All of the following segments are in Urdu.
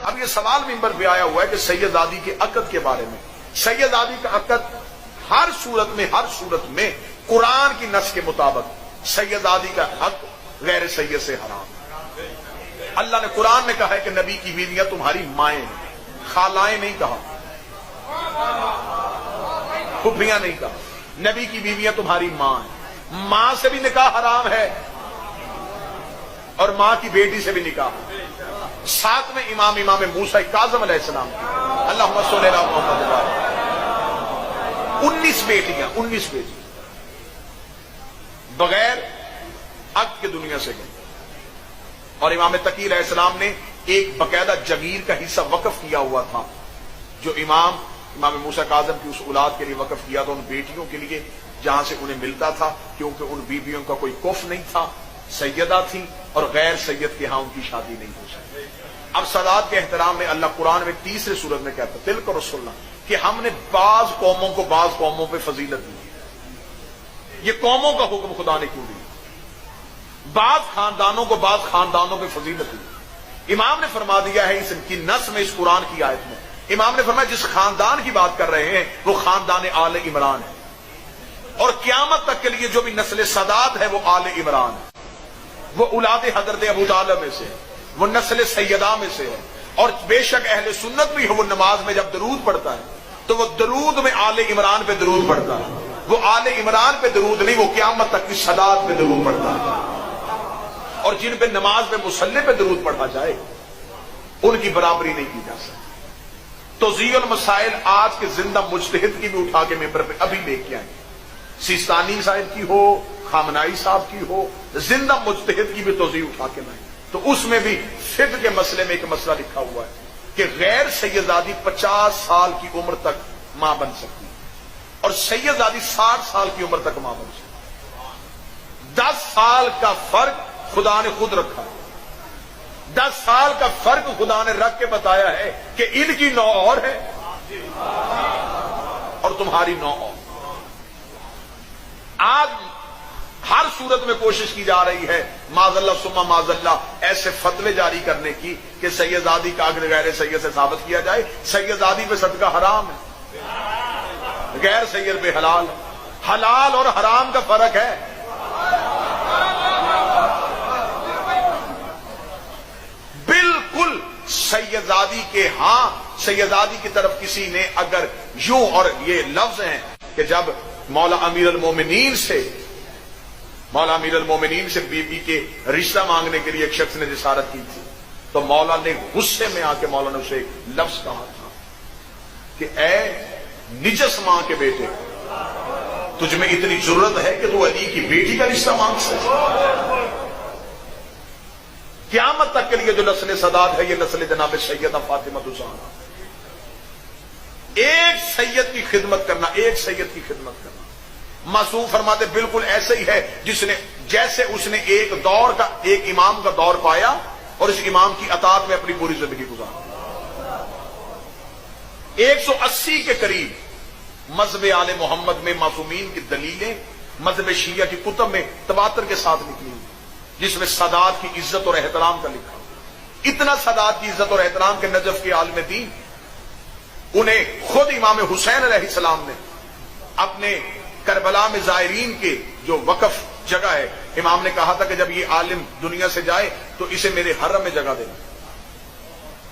اب یہ سوال ممبر پہ آیا ہوا ہے کہ سیدزادی کے عقد کے بارے میں. سیدزادی کا عقد ہر صورت میں قرآن کی نص کے مطابق سیدزادی کا حق غیر سید سے حرام. اللہ نے قرآن میں کہا ہے کہ نبی کی بیویاں تمہاری مائیں ہیں، خالائیں نہیں کہا، پھوپھیاں نہیں کہا، نبی کی بیویاں تمہاری ماں ہیں. ماں سے بھی نکاح حرام ہے اور ماں کی بیٹی سے بھی نکاح. ساتھ میں امام موسیٰ کاظم علیہ السلام اللہم صلی علی محمد 19 بیٹیاں بغیر عقد کے دنیا سے گئی. اور امام تقی علیہ السلام نے ایک باقاعدہ جگیر کا حصہ وقف کیا ہوا تھا جو امام موسیٰ کاظم کی اس اولاد کے لیے وقف کیا تھا ان بیٹیوں کے لیے جہاں سے انہیں ملتا تھا، کیونکہ ان بیویوں کا کوئی کف نہیں تھا، سیدہ تھی اور غیر سید کے ہاں ان کی شادی نہیں ہو سکتی. اب سادات کے احترام میں اللہ قرآن میں تیسرے سورت میں کہتا ہے تلک رسولنا کہ ہم نے بعض قوموں کو بعض قوموں پہ فضیلت دی. یہ قوموں کا حکم خدا نے کیوں دیا؟ بعض خاندانوں کو بعض خاندانوں پہ فضیلت دی. امام نے فرما دیا ہے اس کی نص میں، اس قرآن کی آیت میں امام نے فرمایا جس خاندان کی بات کر رہے ہیں وہ خاندان آل عمران ہے، اور قیامت تک کے لیے جو بھی نسل سادات ہے وہ آل عمران ہے، وہ اولاد حضرت ابو طالب میں سے ہے، وہ نسل سیدہ میں سے ہے. اور بے شک اہل سنت بھی ہے، وہ نماز میں جب درود پڑھتا ہے تو وہ درود میں آل عمران پہ درود پڑھتا ہے. وہ آل عمران پہ درود نہیں، وہ قیامت تک کی سادات پہ درود پڑھتا ہے. اور جن پہ نماز میں مصلی پہ درود پڑھا جائے ان کی برابری نہیں کی جا سکتی. توضیح المسائل آج کے زندہ مجتہد کی بھی اٹھا کے ممبر پہ ابھی لے کے آئیں، سیستانی صاحب کی ہو، خامنائی صاحب کی ہو، زندہ مجتہد کی بھی توضیح اٹھا کے لائیں تو اس میں بھی فقہ کے مسئلے میں ایک مسئلہ لکھا ہوا ہے کہ غیر سیدزادی 50 سال کی عمر تک ماں بن سکتی اور سیدزادی 60 سال کی عمر تک ماں بن سکتی. 10 سال کا فرق خدا نے خود رکھا ہے. 10 سال کا فرق خدا نے رکھ کے بتایا ہے کہ ان کی نو اور ہے اور تمہاری نو اور. آج ہر صورت میں کوشش کی جا رہی ہے معاذ اللہ ثم معاذ اللہ ایسے فتوے جاری کرنے کی کہ سیدزادی کا عقد غیر سید سے ثابت کیا جائے. سیدزادی پہ صدقہ حرام ہے، غیر سید پہ حلال. حلال اور حرام کا فرق ہے. بالکل سیدزادی کے ہاں سیدزادی کی طرف کسی نے اگر یوں، اور یہ لفظ ہیں کہ جب مولا امیر المومنین سے بی بی کے رشتہ مانگنے کے لیے ایک شخص نے جسارت کی تھی تو مولا نے غصے میں آ کے مولا نے اسے ایک لفظ کہا تھا کہ اے نجس ماں کے بیٹے، تجھ میں اتنی جرت ہے کہ تو علی کی بیٹی کا رشتہ مانگ سکتا. قیامت تک کے لیے جو نسل سادات ہے یہ نسل جناب سیدہ فاطمہ الزہرا. ایک سید کی خدمت کرنا، ایک سید کی خدمت کرنا. معصوم فرماتے بالکل ایسے ہی ہے جیسے اس نے ایک امام کا دور پایا اور اس امام کی اطاعت میں اپنی پوری زندگی گزاری. 180 کے قریب مذہب آل محمد میں معصومین کی دلیلیں مذہب شیعہ کی کتب میں تواتر کے ساتھ نکلی ہوئی جس میں سادات کی عزت اور احترام کا لکھا. اتنا سادات کی عزت اور احترام کے نجف کے عالم دین انہیں خود امام حسین علیہ السلام نے اپنے کربلا میں زائرین کے جو وقف جگہ ہے، امام نے کہا تھا کہ جب یہ عالم دنیا سے جائے تو اسے میرے حرم میں جگہ دینا،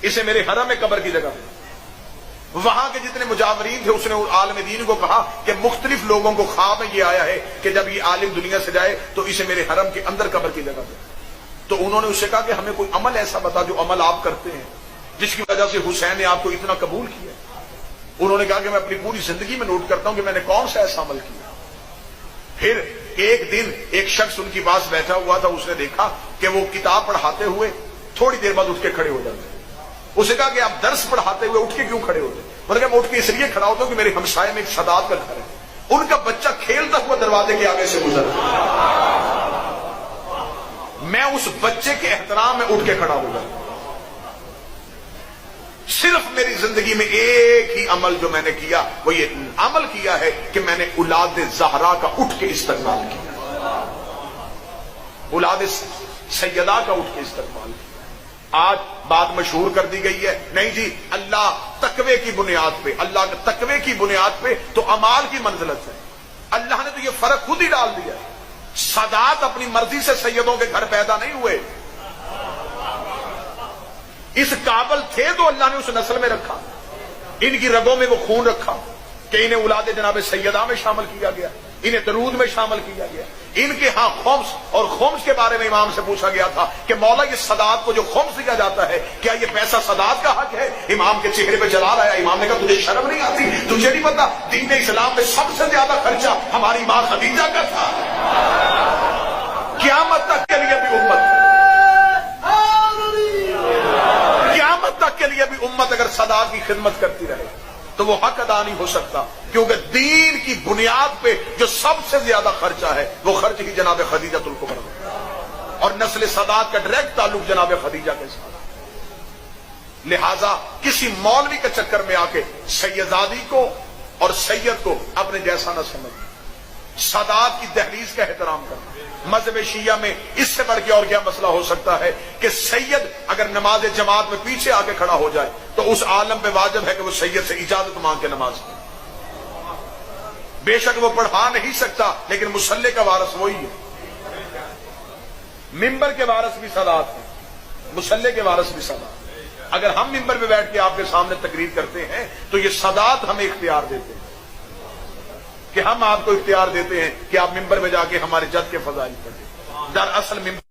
اسے میرے حرم میں قبر کی جگہ دینا. وہاں کے جتنے مجاورین تھے اس نے عالم دین کو کہا کہ مختلف لوگوں کو خواب میں یہ آیا ہے کہ جب یہ عالم دنیا سے جائے تو اسے میرے حرم کے اندر قبر کی جگہ دے. تو انہوں نے اسے کہا کہ ہمیں کوئی عمل ایسا بتا جو عمل آپ کرتے ہیں جس کی وجہ سے حسین نے آپ کو اتنا قبول کیا. انہوں نے کہا کہ میں اپنی پوری زندگی میں نوٹ کرتا ہوں کہ میں نے کون سا ایسا عمل کیا. پھر ایک دن ایک شخص ان کے پاس بیٹھا ہوا تھا، اس نے دیکھا کہ وہ کتاب پڑھاتے ہوئے تھوڑی دیر بعد اٹھ کے کھڑے ہو جاتے. اسے کہا کہ آپ درس پڑھاتے ہوئے اٹھ کے کیوں کھڑے ہوتے؟ میں نے کہا میں اٹھ کے اس لیے کھڑا ہوتا ہوں کہ میرے ہمسائے میں ایک سادات کا گھر ہے، ان کا بچہ کھیلتا ہوا دروازے کے آگے سے گزر، میں اس بچے کے احترام میں اٹھ کے کھڑا ہو جاتا. صرف میری زندگی میں ایک ہی عمل جو میں نے کیا وہ یہ عمل کیا ہے کہ میں نے اولاد زہرا کا اٹھ کے استقبال کیا، اولاد سیدہ کا اٹھ کے استقبال کیا. آج بات مشہور کر دی گئی ہے، نہیں جی اللہ تقوی کی بنیاد پہ، اللہ کے تقوی کی بنیاد پہ تو امال کی منزلت ہے۔ اللہ نے تو یہ فرق خود ہی ڈال دیا۔ سادات اپنی مرضی سے سیدوں کے گھر پیدا نہیں ہوئے، اس قابل تھے تو اللہ نے اس نسل میں رکھا، ان کی رگوں میں وہ خون رکھا کہ انہیں اولاد جناب سیدہ میں شامل کیا گیا، انہیں درود میں شامل کیا گیا۔ ان کے ہاں خمس، اور خمس کے بارے میں امام سے پوچھا گیا تھا کہ مولا یہ سادات کو جو خمس دیا جاتا ہے کیا یہ پیسہ سادات کا حق ہے؟ امام کے چہرے پہ جلال آیا، امام نے کہا تجھے شرم نہیں آتی؟ تجھے نہیں پتا دین اسلام میں سب سے زیادہ خرچہ ہماری ماں خدیجہ کا تھا؟ قیامت تک کے لیے بھی امت، قیامت تک کے لیے بھی امت اگر سادات کی خدمت کرتی رہے تو وہ حق ادا نہیں ہو سکتا، کیونکہ دین کی بنیاد پہ جو سب سے زیادہ خرچہ ہے وہ خرچ ہی جناب خدیجہ الکبریٰ، اور نسل سادات کا ڈائریکٹ تعلق جناب خدیجہ کے ساتھ۔ لہذا کسی مولوی کے چکر میں آ کے سیدزادی کو اور سید کو اپنے جیسا نہ سمجھ، سادات کی دہلیز کا احترام کرنا۔ مذہب شیعہ میں اس سے بڑھ کے اور کیا مسئلہ ہو سکتا ہے کہ سید اگر نماز جماعت میں پیچھے آ کے کھڑا ہو جائے تو اس عالم پہ واجب ہے کہ وہ سید سے اجازت مانگ کے نماز پڑھے۔ بے شک وہ پڑھا نہیں سکتا لیکن مصلی کا وارث وہی ہے، ممبر کے وارث بھی سادات ہیں، مصلی کے وارث بھی سادات۔ اگر ہم ممبر پہ بیٹھ کے آپ کے سامنے تقریر کرتے ہیں تو یہ سادات ہمیں اختیار دیتے ہیں کہ ہم آپ کو اختیار دیتے ہیں کہ آپ ممبر میں جا کے ہمارے جد کے فضائل پڑھیں۔ دراصل ممبر